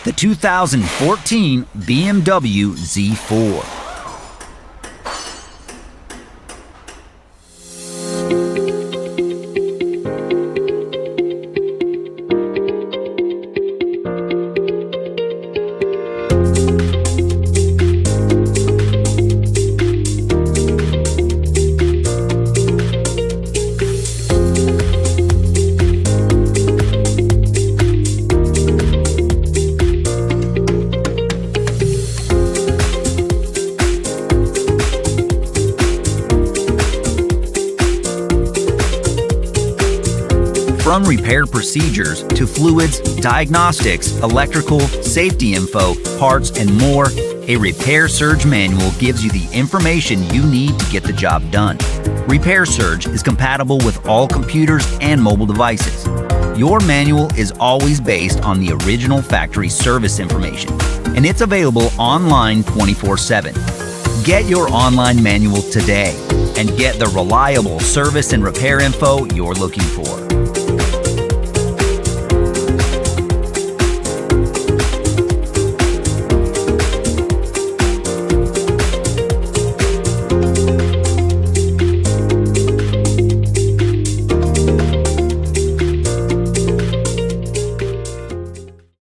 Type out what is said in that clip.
the 2014 BMW Z4. From repair procedures to fluids, diagnostics, electrical, safety info, parts, and more, a Repair Surge manual gives you the information you need to get the job done. Repair Surge is compatible with all computers and mobile devices. Your manual is always based on the original factory service information, and it's available online 24/7. Get your online manual today and get the reliable service and repair info you're looking for.